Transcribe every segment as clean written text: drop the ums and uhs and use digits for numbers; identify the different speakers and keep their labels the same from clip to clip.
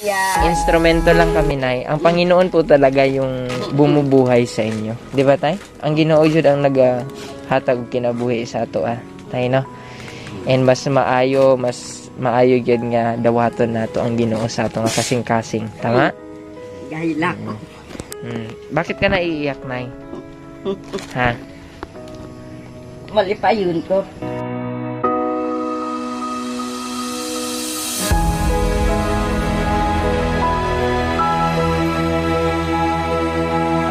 Speaker 1: Yeah.
Speaker 2: Instrumento lang kami, Nay. Ang Panginoon po talaga yung bumubuhay sa inyo. Di ba, Tay? Ang Ginoo jud ang naghatag kinabuhi sa ato, Tay, no? And mas maayo gyud nga dawaton nato ang Ginoo sa ato nga kasing-kasing. Tama?
Speaker 1: Gahilak.
Speaker 2: Bakit ka naiiyak, Nay? Ha?
Speaker 1: Malipayon ko.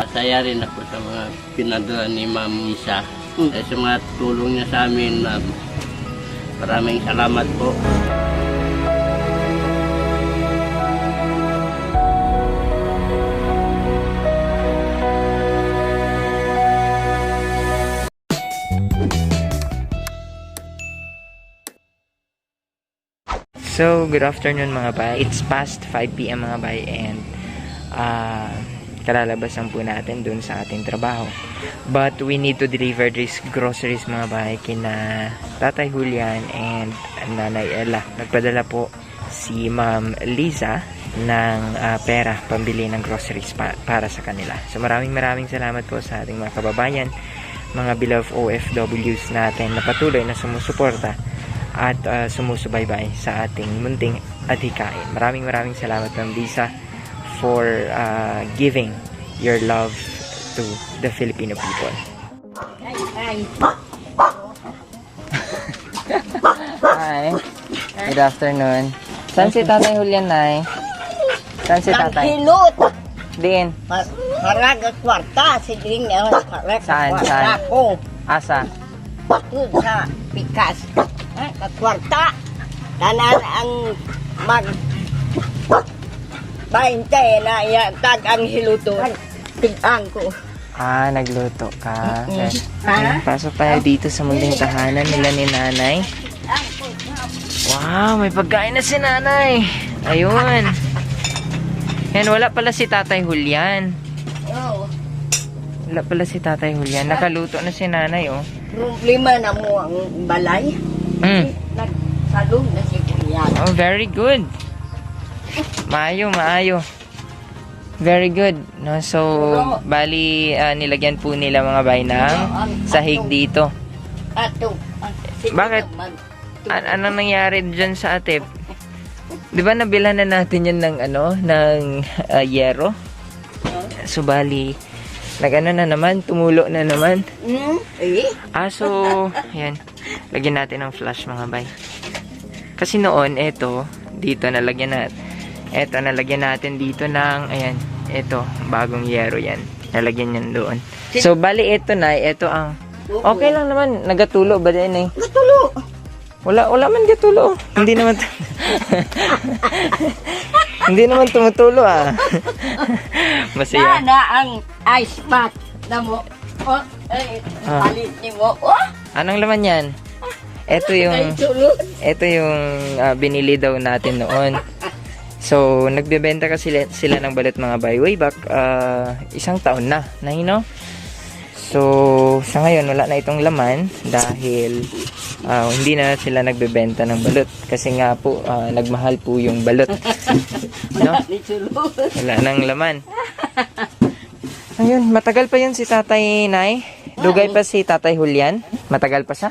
Speaker 3: Masaya rin ako sa mga pinadala ni Ma'am Isa. Sa mga tulong niya sa amin, Ma'am. Maraming salamat po.
Speaker 2: So, good afternoon mga bay. It's past 5 p.m. mga bay and kalalabasan po natin dun sa ating trabaho. But we need to deliver these groceries mga bay kina Tatay Julian and Nanay Ella. Nagpadala po si Ma'am Liza ng pera pambili ng groceries para sa kanila. So maraming salamat po sa ating mga kababayan, mga beloved OFWs natin na patuloy na sumusuporta at sumusubaybay sa ating munting adhikain. Maraming salamat Ma'am Lisa for giving your love to the Filipino people. Hi. Good afternoon. Saan si Tatay Julian, Nay? Saan si Tatay?
Speaker 1: Hilot.
Speaker 2: Diin.
Speaker 1: Haraga kwarta. Siling na haraga
Speaker 2: Saan?
Speaker 1: kwarta ko.
Speaker 2: Asa?
Speaker 1: Doon sa Pikas. Kakwarta. Tanan ang mag 20 na yatag ang hiluton. Tig-ang ko.
Speaker 2: Nagluto ka. Okay.
Speaker 1: Ha?
Speaker 2: Pasok tayo dito sa munting tahanan nila ni Nanay. Wow, may pagkain na si Nanay. Ayun. Yan, wala pala si Tatay Julian.
Speaker 1: Oh.
Speaker 2: Wala pala si Tatay Julian. Nakaluto na si Nanay, oh.
Speaker 1: Problema na mo ang balay. Nagsalong na si Kuya.
Speaker 2: Oh, very good. Maayo. Very good. No? So, bali, nilagyan po nila mga bay ng sahig dito.
Speaker 1: Ato.
Speaker 2: Bakit? Anong nangyari dyan sa atip? Di ba nabilhan na natin yan ng yero? So, bali, na naman, tumulo na naman. So, yan. Lagyan natin ng flash mga bay. Kasi noon, dito nalagyan natin. Nalagyan natin dito ng, ayan, bagong yero yan. Nalagyan yan doon. So, bali, ito ang, okay lang naman, nagatulo ba din eh?
Speaker 1: Gatulo!
Speaker 2: Wala man gatulo. Hindi naman, hindi naman tumutulo Masaya.
Speaker 1: Na ang ice pot na mo. Palit ni mo.
Speaker 2: Anong laman yan? Ito yung binili daw natin noon. So, nagbebenta kasi sila ng balot mga bay way back 1 taon na, no? So, sa ngayon wala na itong laman dahil hindi na sila nagbebenta ng balot kasi nga po nagmahal po yung balot. No? Wala nang laman. Ayun, matagal pa yun si Tatay Nay. Dugay pa si Tatay Julian. Matagal pa siya?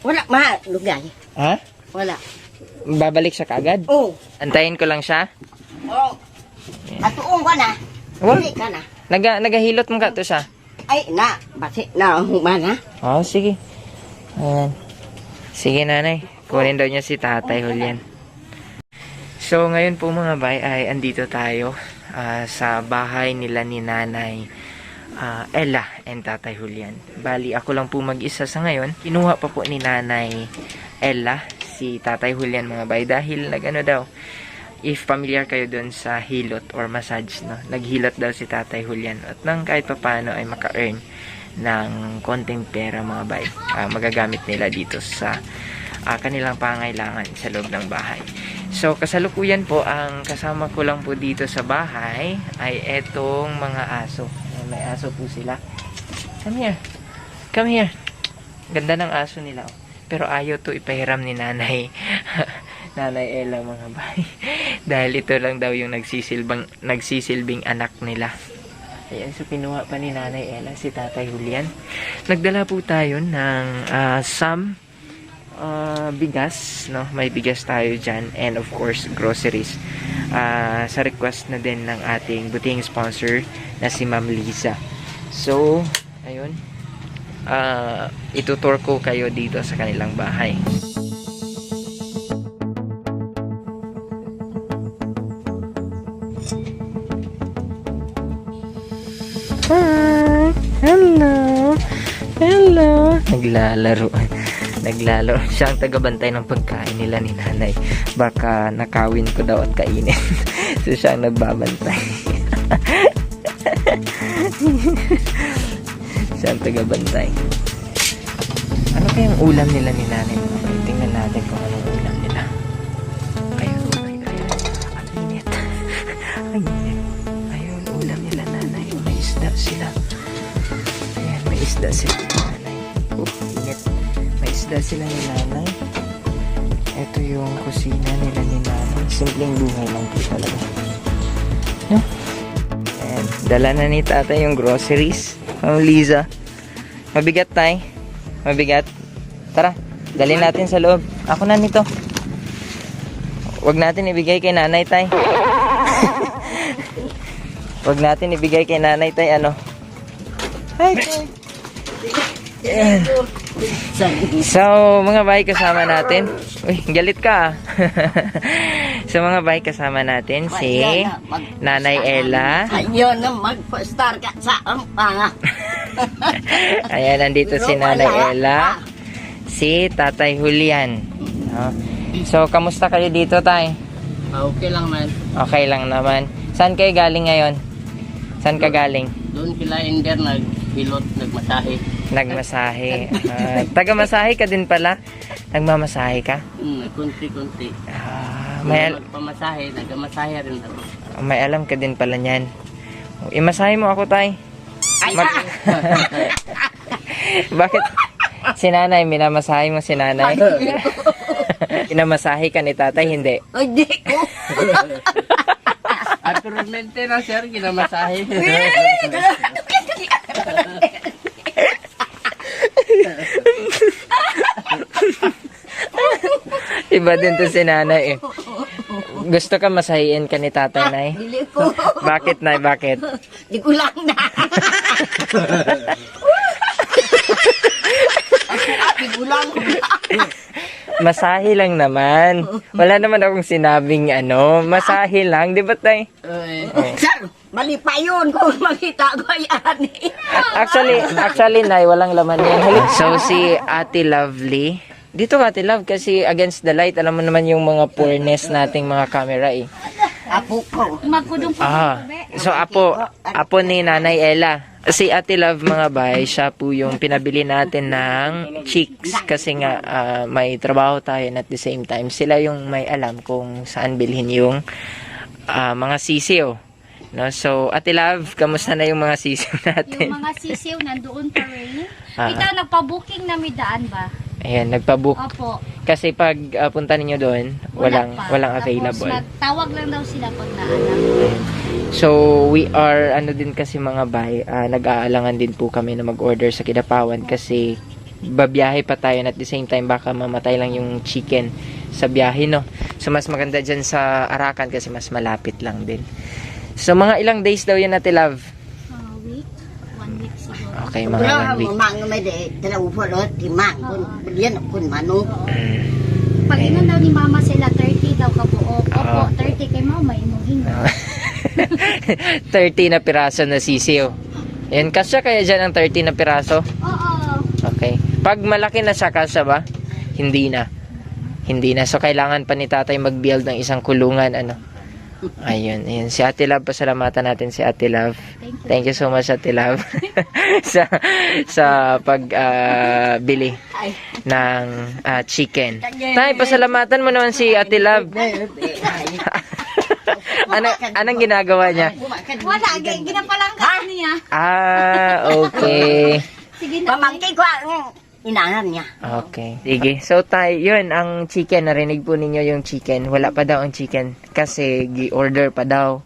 Speaker 1: Wala lugay.
Speaker 2: Ha?
Speaker 1: Wala.
Speaker 2: Babalik siya kaagad?
Speaker 1: Oh.
Speaker 2: Antayin ko lang siya?
Speaker 1: Oh. Atuong ka na.
Speaker 2: Wala.
Speaker 1: Hindi ka na.
Speaker 2: Nagahilot mo ka to siya?
Speaker 1: Ay, basi na ang humana.
Speaker 2: Sige. Ayan. Sige, Nanay. Kunin daw niya si Tatay Julian. So, ngayon po mga bay ay andito tayo sa bahay nila ni Nanay Ella and Tatay Julian. Bali, ako lang po mag-isa sa ngayon. Kinuha pa po ni Nanay Ella si Tatay Julian mga bay dahil daw, if familiar kayo dun sa hilot or massage, no? Naghilot daw si Tatay Julian at nang kahit papano ay maka-earn ng konting pera mga bay. Magagamit nila dito sa kanilang pangailangan sa loob ng bahay. So, kasalukuyan po, ang kasama ko lang po dito sa bahay ay etong mga aso. May aso po sila. Come here. Ganda ng aso nila. Pero ayaw to ipahiram ni Nanay Ella mga bay. Dahil ito lang daw yung nagsisilbing anak nila. Ayan, so pinuha pa ni Nanay Ella si Tatay Julian. Nagdala po tayo ng some bigas, no? May bigas tayo dyan, and of course groceries, sa request na din ng ating buting sponsor na si Ma'am Liza. So ayun, itutour ko kayo dito sa kanilang bahay. Hi! Hello! Hello! Naglalaro siya ang tagabantay ng pagkain nila ni Nanay. Baka nakawin ko daw at kainin. So siya ang nagbabantay. Siya ang tagabantay. Ano kayang ulam nila ni Nanay? Okay, tingnan natin kung anong ulam nila. Ayun. Ang init. Ang init. Ayun, ulam nila Nanay. May isda sila. Ayan, may isda sila ni Nanay. Init. May isda sila ni Nanay. Ito yung kusina nila ni Nanay. Simpleng buhay lang po talaga. No? Ayan, dala na ni Tatay yung groceries. Ma'am Liza. Mabigat tay. Mabigat. Tara, dalhin natin sa loob. Ako na nito. Huwag natin ibigay kay Nanay tay. Huwag natin ibigay kay Nanay tay, ano. Hi tay. Ayan. So, mga bahay kasama natin. Uy, galit ka. So, mga bahay kasama natin si Nanay Ella.
Speaker 1: Ayun na mag-star ka sa ampanga.
Speaker 2: Ayan, nandito si Nanay Ella. Si Tatay Julian. So, kamusta kayo dito, tay?
Speaker 3: Okay lang man.
Speaker 2: Okay lang naman. Saan kayo galing ngayon? Saan ka galing?
Speaker 3: Doon kila Inder naghilot, nagmasahe.
Speaker 2: Nagmasahe. Taga-masahe ka din pala? Nagmamasahe ka?
Speaker 3: Kunti-kunti.
Speaker 2: May,
Speaker 3: Pamasahe, nagamasahe rin ako.
Speaker 2: may alam ka din pala niyan. Imasahe mo ako, tay. Bakit? Si Nanay, minamasahe mo si Nanay? Pinamasahe ka ni Tatay, hindi?
Speaker 1: Hindi ko.
Speaker 3: Actualmente na sir, ginamasahe.
Speaker 2: Iba din to si Nanay eh. Gusto ka masahiin ka ni Tatay, Nay?
Speaker 1: Dili ko.
Speaker 2: Bakit, Nay? Bakit?
Speaker 1: Di ko lang na. Di ko lang.
Speaker 2: Masahe lang naman. Wala naman akong sinabing ano. Masahe lang, di ba, Tay?
Speaker 1: Sir, mali pa yun kung makita ko yan.
Speaker 2: Actually, Nay, walang laman yan. So, si Ate Lovely. Dito ka, Ate Love, kasi against the light, alam mo naman yung mga poorness nating mga camera eh.
Speaker 1: Apo ko.
Speaker 2: So apo ni Nanay Ella. Si Ate Love, mga bay, siya po yung pinabili natin ng chicks kasi nga may trabaho tayo and at the same time sila yung may alam kung saan bilhin yung mga sisiyo. No? So, Ate Love, kamusta na yung mga sisiyo natin?
Speaker 4: Yung mga sisiw nandoon pa rin. Ikaw, nagpa-booking na may daan ba?
Speaker 2: Ayan, nagpa-book.
Speaker 4: Opo.
Speaker 2: Kasi pag punta ninyo doon, walang available.
Speaker 4: Tapos tawag lang daw sila pag naalam.
Speaker 2: So, we are, din kasi mga bay, nag-aalangan din po kami na mag-order sa Kidapawan kasi babiyahe pa tayo and at the same time baka mamatay lang yung chicken sa biyahe, no? So, mas maganda dyan sa Arakan kasi mas malapit lang din. So, mga ilang days daw yan, Ate Love?
Speaker 4: Week? 1 week siguro.
Speaker 2: Okay, mga 1 week.
Speaker 1: Mang may de, dalawa po lo, timang kun, yan kun manong.
Speaker 4: Pag inan daw ni Mama sila 30 daw kabuo. Opo, 30 kay Mama imuhin.
Speaker 2: 30 na piraso na sisiyo. Yan, kasya kaya dyan ang 30 na piraso?
Speaker 4: Oo.
Speaker 2: Okay. Pag malaki na siya, kasya ba? Hindi na. Hindi na. So, kailangan pa ni Tatay mag-build ng isang kulungan, ano? Ayun, ayun. Si Ate Love, pasalamatan natin si Ate Love. Thank you so much, Ate Love. sa pagbili ng chicken. Tay, pasalamatan mo naman si Ate Love. Anong ginagawa niya?
Speaker 4: Wala, ginapalangkas niya.
Speaker 2: Okay.
Speaker 4: Sige na.
Speaker 1: Pamangkin ko ang inahan niya.
Speaker 2: Okay. Sige. So, yun, ang chicken, narinig po ninyo yung chicken. Wala pa daw ang chicken kasi gi-order pa daw.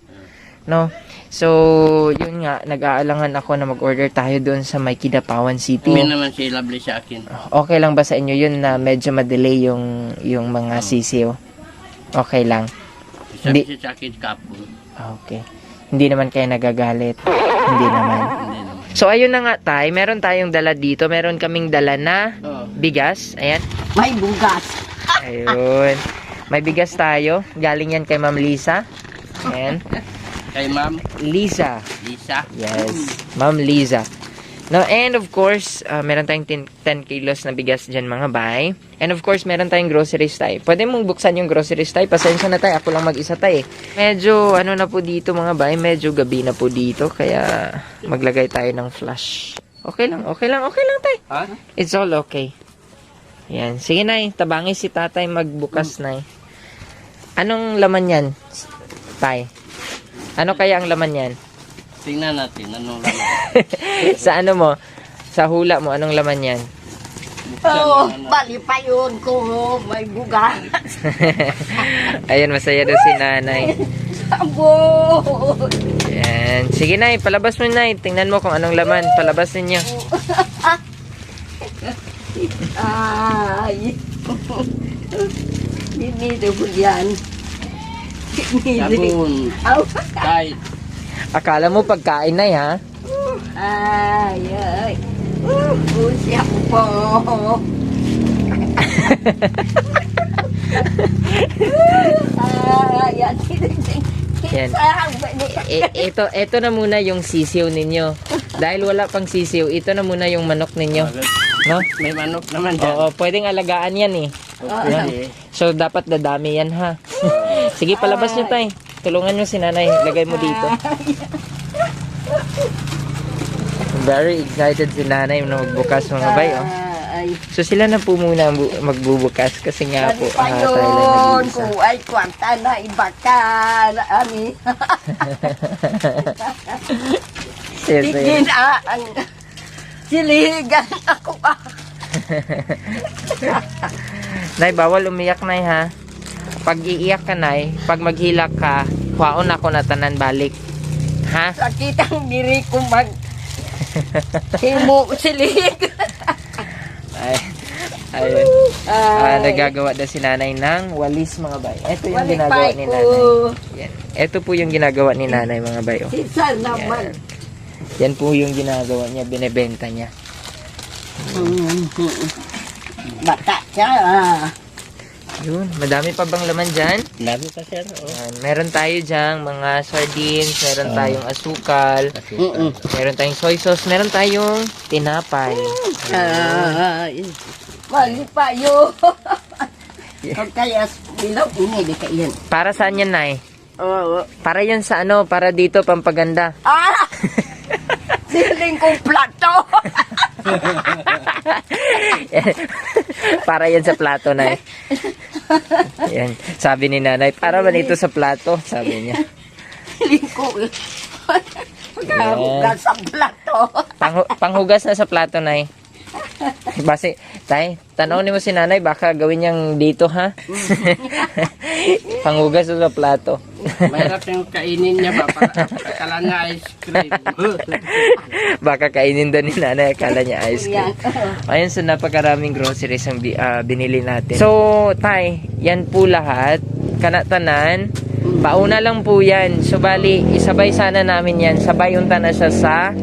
Speaker 2: No? So, yun nga, nag-aalangan ako na mag-order tayo doon sa may Kidapawan City.
Speaker 3: Hindi naman si Lovely sa akin.
Speaker 2: Okay lang ba sa inyo yun na medyo ma-delay yung mga sisiyo? Okay lang.
Speaker 3: Sabi siya sa akin kapon.
Speaker 2: Okay. Hindi naman kayo nagagalit. Hindi naman.
Speaker 3: Hindi naman.
Speaker 2: So, ayun na nga, Tay. Meron tayong dala dito. Meron kaming dala na bigas. Ayan.
Speaker 1: May bugas.
Speaker 2: Ayun. May bigas tayo. Galing yan kay Ma'am Lisa. Ayan.
Speaker 3: Kay Ma'am
Speaker 2: Lisa.
Speaker 3: Lisa.
Speaker 2: Yes. Ma'am Lisa. No, and of course, meron tayong 10 kilos na bigas dyan, mga bay. And of course, meron tayong groceries tayo. Pwede mong buksan yung groceries tayo. Pasensya na tayo. Ako lang mag-isa tayo. Medyo, ano na po dito, mga bay. Medyo gabi na po dito. Kaya, maglagay tayo ng flash. Okay lang tayo.
Speaker 3: Ha?
Speaker 2: It's all okay. Yan. Sige, Nay. Tabangi si tatay magbukas, Nay. Anong laman yan, Tay? Ano kaya ang laman yan?
Speaker 3: Tingnan natin anong laman.
Speaker 2: Sa ano mo? Sa hula mo, anong laman yan?
Speaker 1: Oo, bali pa yun kung may bugas.
Speaker 2: Ayun, masaya daw si nanay.
Speaker 1: Sabon.
Speaker 2: Yan. Sige, Nay. Palabas mo, Nay. Tingnan mo kung anong laman. Palabas ninyo.
Speaker 1: Ay. Dinito po yan.
Speaker 3: Sabon.
Speaker 1: Aw.
Speaker 3: Kahit
Speaker 2: Akala mo pagkain, Nay, ha?
Speaker 1: Ay. Siya po. Yan.
Speaker 2: Yan. Ito na muna yung sisiw ninyo. Dahil wala pang sisiw, ito na muna yung manok ninyo. No?
Speaker 3: may manok naman dyan.
Speaker 2: Oo, pwedeng alagaan yan eh. Yan. So, dapat dadami yan, ha? Sige, palabas nyo, Tay. Tulungan nyo si nanay. Lagay mo dito. Very excited si nanay na magbukas, mga bay, oh. So, sila na po muna magbubukas kasi nga po,
Speaker 1: Ano pa
Speaker 2: tayo lang
Speaker 1: yun?
Speaker 2: nag-iisa.
Speaker 1: Kung ay kwanta na iba ka. Ani.
Speaker 2: Yes,
Speaker 1: Tigin ang siligan ako pa.
Speaker 2: Nay, bawal umiyak, Nay, ha? Pag iiyak ka, Nay, pag maghilak ka, kwaon ako na tanan balik. Ha?
Speaker 1: Sakit ang diri ko mag himo silig.
Speaker 2: Ayun. Nagagawa na si nanay ng walis, mga bay. Ito yung ginagawa ni nanay. Yan. Ito po yung ginagawa ni nanay, mga bay. Oh.
Speaker 1: Isa naman.
Speaker 2: Yan po yung ginagawa niya, binebenta niya.
Speaker 1: Bata siya.
Speaker 2: Yun, madami pa bang laman dyan?
Speaker 3: Dami pa sir.
Speaker 2: Yan. Meron tayo dyan, mga sardines, meron tayong asukal, meron tayong soy sauce, meron tayong tinapay.
Speaker 1: Mali pa yun. Kung kaya bilaw, hindi ka yan.
Speaker 2: Para saan yan, Nay?
Speaker 1: Oo.
Speaker 2: Para yan sa ano, para dito, pampaganda.
Speaker 1: Siling kong plato.
Speaker 2: Para yan sa plato, Nay. Yan. Sabi ni nanay, para ba ito sa plato? Sabi niya.
Speaker 1: Siling ko. Pagkahugas sa plato.
Speaker 2: Panghugas na sa plato, Nay. Base, Tay, tanawin mo si nanay, baka gawin niyang dito, ha? Panghugas sa plato.
Speaker 3: Mahirap yung kainin niya ba? Akala niya ice cream.
Speaker 2: Baka kainin doon ni nanay, akala niya ice cream.
Speaker 1: Yan.
Speaker 2: Ayun, so napakaraming groceries ang binili natin. So, Tay, yan po lahat. Kanatanan, pauna lang po yan. So, bali, isabay sana namin yan. Sabay unta na siya sa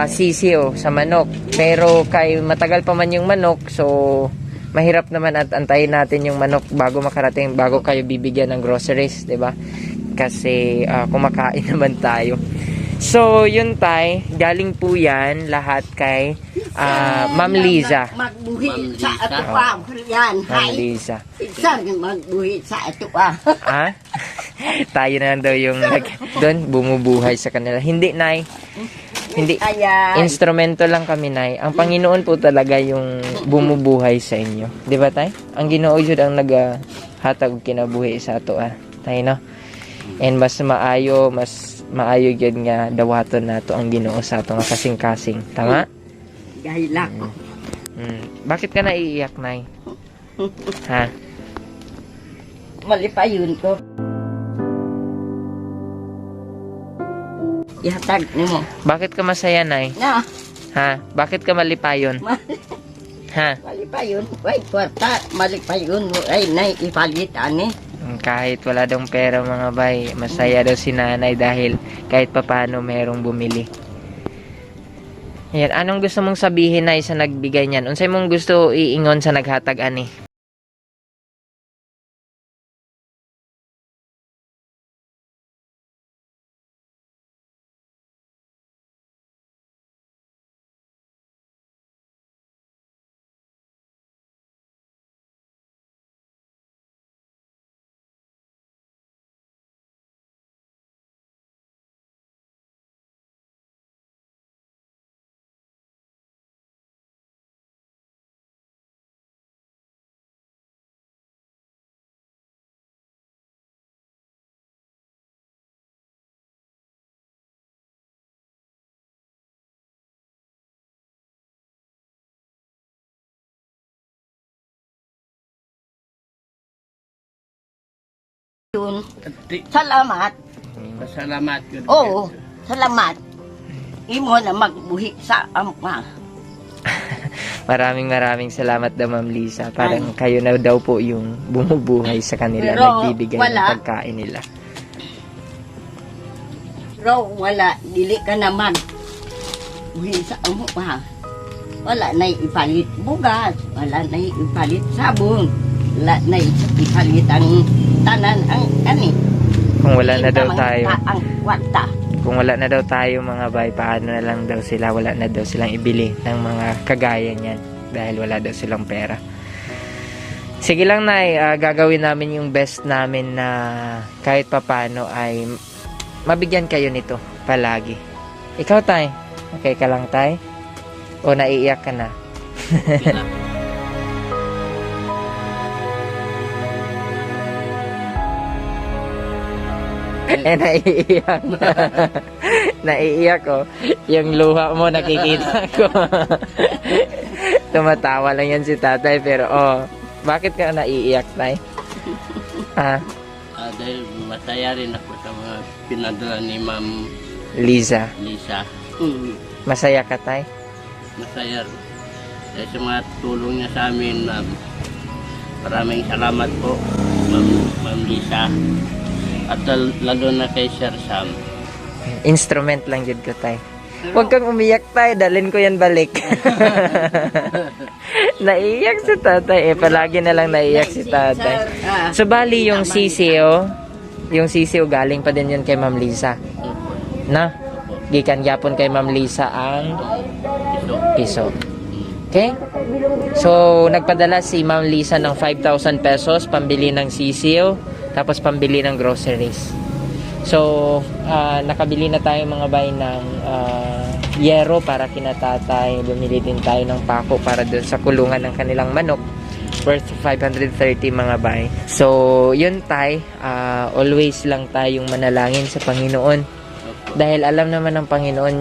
Speaker 2: sisiyo, sa manok. Pero kay matagal pa man yung manok, so mahirap naman at antayin natin yung manok bago makarating, bago kayo bibigyan ng groceries, 'di ba? Kasi kumakain naman tayo. So, yun, Tay, galing po yan lahat kay Ma'am Liza.
Speaker 1: Magbuhi sa atuwa. Yan.
Speaker 2: Ma'am Liza.
Speaker 1: Isa magbuhi sa atuwa.
Speaker 2: Ha? Tayo na lang daw yung doon bumubuhay sa kanila. Hindi, Nay. Hindi.
Speaker 1: Kaya,
Speaker 2: Instrumento lang kami, Nay. Ang Panginoon po talaga yung bumubuhay sa inyo. Di ba, Tay? Ang Ginoo yun ang naghatag kinabuhi sa ato, Tay, no? And mas maayo yun nga dawaton nato ang Ginoo sa ato nga kasing-kasing. Tama?
Speaker 1: gahilak.
Speaker 2: Bakit ka naiiyak, Nay? Ha?
Speaker 1: Mali pa yun ko. Ihatag ni mo.
Speaker 2: Bakit ka masaya, Nay?
Speaker 1: Na,
Speaker 2: Ha? Bakit ka malipayon? Ha?
Speaker 1: mali pa yun. Ay, kwarta, mali pa yun. Ay, nay, ipalit, ani.
Speaker 2: Kahit wala daw pera mga bay, masaya daw si nanay dahil kahit papano merong bumili. Ayan, anong gusto mong sabihin, Nay, sa nagbigay niyan? Unsay mong gusto iingon sa naghatag ani?
Speaker 1: Yun. Salamat.
Speaker 3: Pasalamat yun.
Speaker 1: Oo, salamat. Imo na magbuhi sa ampa.
Speaker 2: Maraming salamat daw, Ma'am Lisa. Parang kayo na daw po yung bumubuhay sa kanila,
Speaker 1: Pero
Speaker 2: nagbibigay
Speaker 1: wala.
Speaker 2: ng pagkain nila.
Speaker 1: Pero wala, dili ka naman. Buhi sa ampa. Wala na ipalit bugas. Wala na ipalit sabon. Wala na ipalit ang tanan ang ani.
Speaker 2: Kung wala na daw tayo,
Speaker 1: Ang kwarta.
Speaker 2: kung wala na daw tayo mga bay, paano na lang daw sila, wala na daw silang ibili ng mga kagaya niyan dahil wala daw silang pera. Sige lang, Nay, gagawin namin yung best namin na kahit papano ay mabigyan kayo nito palagi. Ikaw, Tay, okay ka lang, Tay? O naiiyak ka na? Naiiyak. Naiiyak ko. Yung luha mo nakikita ko. Tumatawa lang yan si tatay pero bakit ka naiiyak, Tay?
Speaker 3: Dahil masaya rin ako sa mga pinadala ni Ma'am
Speaker 2: Liza.
Speaker 3: Lisa.
Speaker 2: Masaya ka, Tay?
Speaker 3: Masaya rin. Dahil sa mga tulong niya sa amin, Ma'am. Maraming salamat po, Ma'am Lisa. At lalo na kay Sir Sam.
Speaker 2: Instrument lang yun ko, Tay. Huwag kang umiyak, Tay. Dalhin ko yan balik. Naiiyak si tatay. Palagi na lang naiiyak si tatay. So, bali yung sisiyo, galing pa din yun kay Ma'am Lisa. Na? Gikan yapon kay Ma'am Lisa ang piso. Okay? So, nagpadala si Ma'am Lisa ng 5,000 pesos pambili ng sisiyo, tapos pambili ng groceries. So, nakabili na tayo mga bay ng yero para kinatatay. Bumili din tayo ng pako para doon sa kulungan ng kanilang manok worth 530 mga bay. So, yun, Tay, always lang tayong manalangin sa Panginoon. Dahil alam naman ng Panginoon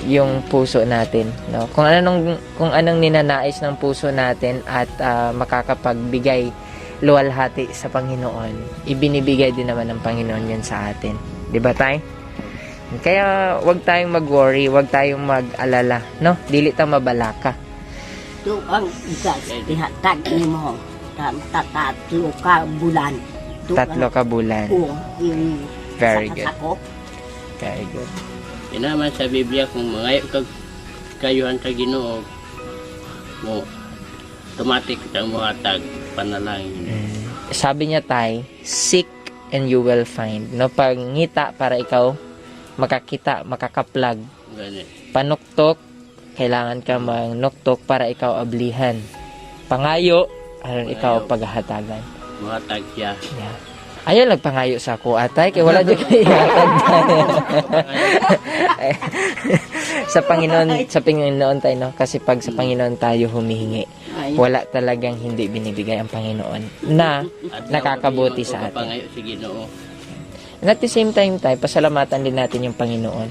Speaker 2: yung puso natin, no? Kung anong ninanais ng puso natin at makakapagbigay luwalhati sa Panginoon, ibinibigay din naman ng Panginoon yan sa atin. 'Di ba, Tay? Kaya wag tayong mag-worry, wag tayong mag-alala, no? Dili ta mabalaka.
Speaker 1: Ito ang isa ihatag ni mo. Tatlo ka bulan.
Speaker 2: Tatlo ka bulan. Very good.
Speaker 1: Ako.
Speaker 2: Very good.
Speaker 3: Inaman sa Biblia kung mangayo kag kayuhan sa Ginoo mo automatic ang muhatag panalangin.
Speaker 2: Sabi niya, Tay, seek and you will find. No, pangita para ikaw makakita, makakaplag.
Speaker 3: Ganit.
Speaker 2: Panuktok, kailangan ka manuktok para ikaw ablihan. Pangayo, aron ikaw paghahatagan.
Speaker 3: Muhatag siya.
Speaker 2: Yeah. Ayaw nagpangayo sa ako, Atay, kaya wala dyan kayo sa Panginoon tayo, no? Kasi pag sa Panginoon tayo humihingi, wala talagang hindi binibigay ang Panginoon na nakakabuti sa atin.
Speaker 3: Pangayo si Ginoo.
Speaker 2: And at the same time, tayo, pasalamatan din natin yung Panginoon.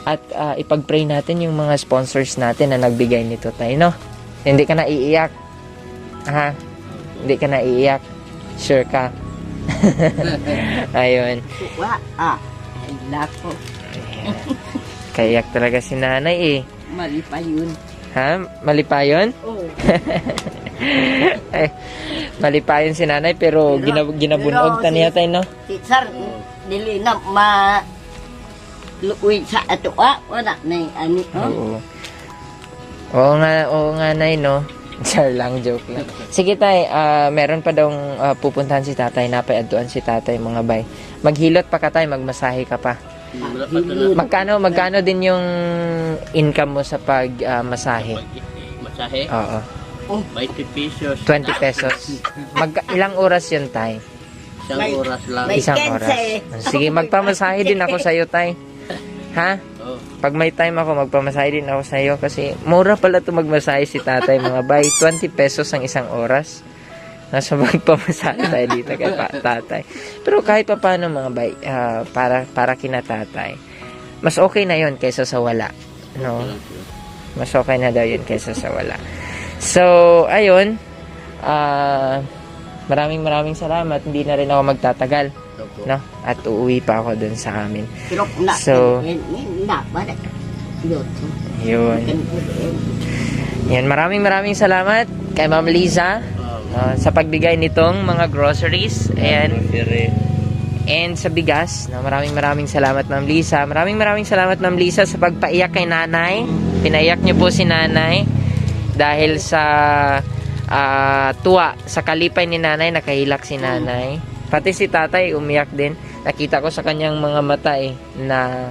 Speaker 2: At ipag-pray natin yung mga sponsors natin na nagbigay nito tayo, no? Hindi ka na iiyak. Ha? Hindi ka na iiyak. Sure ka? Ayun.
Speaker 1: Wa, ay lako.
Speaker 2: Kaiyak talaga si nanay eh.
Speaker 1: Mali pa yun.
Speaker 2: Ha? Mali pa yun?
Speaker 1: Oo.
Speaker 2: Ay, mali pa yun si nanay pero ginabunog ta niya tayo, no?
Speaker 1: Si Sir, dili na luwi sa ato, wala na yung ani,
Speaker 2: Oo. Oo nga, nay, no? Char lang, joke lang. Sige tay, meron pa daw pupuntahan si tatay, napaiaduan si tatay mga bay. Maghilot pa ka tay, magmasahe ka pa.
Speaker 3: Wala pa ito na.
Speaker 2: Magkano din yung income mo sa pag masahe?
Speaker 3: Masahe.
Speaker 2: Oo.
Speaker 3: 20 pesos.
Speaker 2: 20 pesos. Ilang oras yun tay?
Speaker 3: Isang oras lang.
Speaker 1: may
Speaker 2: Isang
Speaker 1: kense.
Speaker 2: oras. Sige, magpamasahe din ako sa'yo tay. Ha?
Speaker 3: Oh.
Speaker 2: Pag may time ako, magpamasahe din ako sa'yo kasi mura pala ito magmasahe si tatay mga bay. 20 pesos ang isang oras. Nasa magpamasahe tayo dito kay tatay. Pero kahit pa paano mga bay, para kina tatay, mas okay na yon kaysa sa wala. No? Mas okay na daw yun kaysa sa wala. So, ayun. Maraming salamat. Hindi na rin ako magtatagal.
Speaker 3: Opo.
Speaker 2: No? At uuwi pa ako dun sa amin.
Speaker 1: Pero na,
Speaker 2: So,
Speaker 1: na, wala. Yun.
Speaker 2: yun. Yan, maraming salamat kay Ma'am Liza sa pagbigay nitong mga groceries. Ayan. And sa bigas. No, maraming salamat Ma'am Liza. Maraming salamat Ma'am Liza sa pagpaiyak kay nanay. Pinaiyak niyo po si nanay dahil sa tuwa sa kalipay ni nanay, nakahilak si nanay. Pati si tatay umiyak din. Nakita ko sa kanyang mga mata na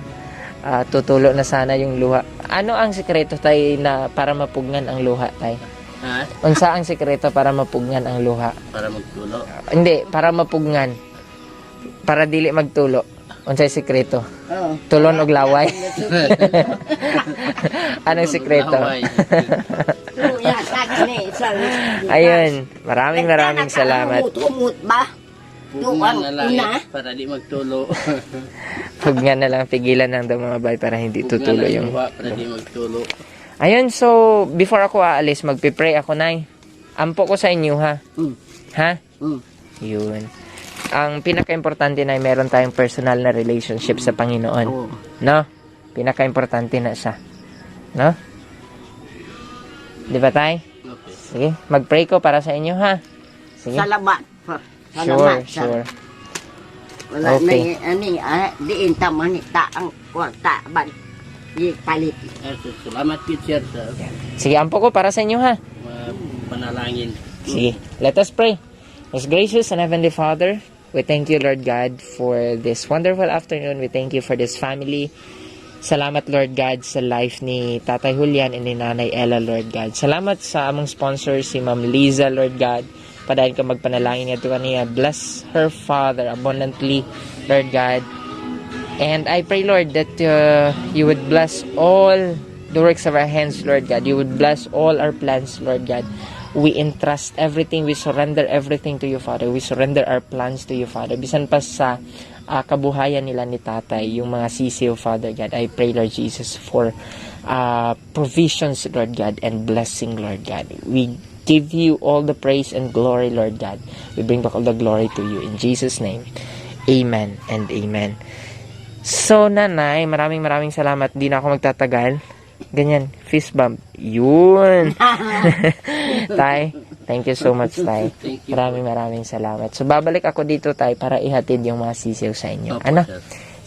Speaker 2: tutulo na sana yung luha. Ano ang sikreto tay na para mapugnan ang luha tay?
Speaker 3: Ha?
Speaker 2: Unsa ang sikreto para mapugnan ang luha?
Speaker 3: Para magtulo.
Speaker 2: Hindi, para mapugnan. Para dili magtulo. Unsay sikreto?
Speaker 1: Oo.
Speaker 2: Tulon og laway. Anong sikreto?
Speaker 3: Laway.
Speaker 2: Ayun, maraming salamat.
Speaker 1: Tumut ba?
Speaker 3: Pupungan na lang
Speaker 1: Ina?
Speaker 3: para di magtulo.
Speaker 2: Pugnan na lang, pigilan ng mga bay para hindi tutulo yung...
Speaker 3: Para di magtulo.
Speaker 2: Ayun, so, before ako aalis, magpipray ako, nay. Ampo ko sa inyo, ha? Ha? Yun. Ang pinaka-importante na meron tayong personal na relationship sa Panginoon. No? Pinaka-importante na siya. No? Di ba, tay?
Speaker 3: Okay.
Speaker 2: Sige, mag-pray ko para sa inyo, ha? Sige.
Speaker 1: Salamat.
Speaker 2: Sure.
Speaker 1: Wala
Speaker 2: Okay.
Speaker 1: na diin tamani taang kwarta ban di palit.
Speaker 3: Salamat teacher sa
Speaker 2: Sige, ampo ko para sa inyo, ha?
Speaker 3: panalangin.
Speaker 2: Sige, let us pray. Most gracious and heavenly Father, we thank you, Lord God, for this wonderful afternoon. We thank you for this family. Salamat, Lord God, sa life ni Tatay Julian and ni Nanay Ella, Lord God. Salamat sa among sponsor, si Ma'am Liza, Lord God. Padayon ka magpanalangin niya ito kaniya. Bless her, Father, abundantly, Lord God. And I pray, Lord, that you would bless all the works of our hands, Lord God. You would bless all our plans, Lord God. We entrust everything. We surrender everything to you, Father. We surrender our plans to you, Father. Bisan pa sa kabuhayan nila ni Tatay, yung mga sisiw, Father God. I pray, Lord Jesus, for provisions, Lord God, and blessing, Lord God. We give you all the praise and glory, Lord God. We bring back all the glory to you. In Jesus' name, amen and amen. So, nanay, maraming salamat. Di na ako magtatagal. Ganyan, fist bump. Yun. Tay, thank you so much, Tay.
Speaker 3: Thank you.
Speaker 2: Maraming salamat. So, babalik ako dito, Tay, para ihatid yung mga sisiw sa inyo. Ano?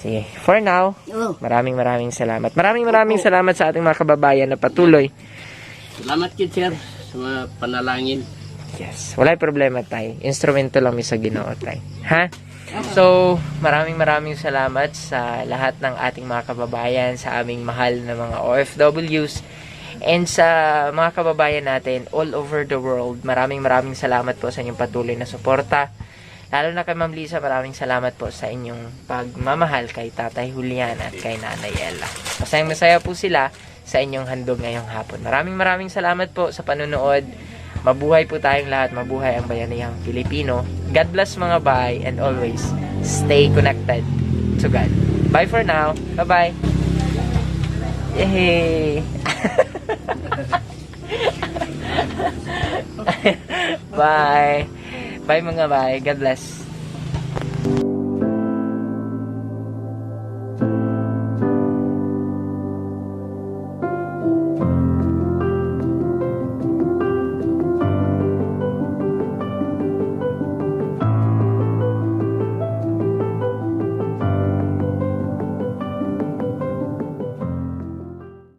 Speaker 2: Sige. For now, maraming salamat. Maraming salamat sa ating mga kababayan na patuloy.
Speaker 3: Salamat teacher sa mga panalangin.
Speaker 2: Yes. Wala problema, Tay. Instrumento lang sa Ginoo, Tay. Ha? So, maraming salamat sa lahat ng ating mga kababayan, sa aming mahal na mga OFWs, and sa mga kababayan natin all over the world. Maraming salamat po sa inyong patuloy na suporta. Lalo na kay Ma'am Liza, maraming salamat po sa inyong pagmamahal kay Tatay Julian at kay Nanay Ella. Masaya po sila sa inyong handog ngayong hapon. Maraming salamat po sa panonood. Mabuhay po tayong lahat. Mabuhay ang bayanihang Pilipino. God bless mga bay, and always stay connected to God. Bye for now. Bye-bye. Yay! Bye. Bye mga bye. God bless.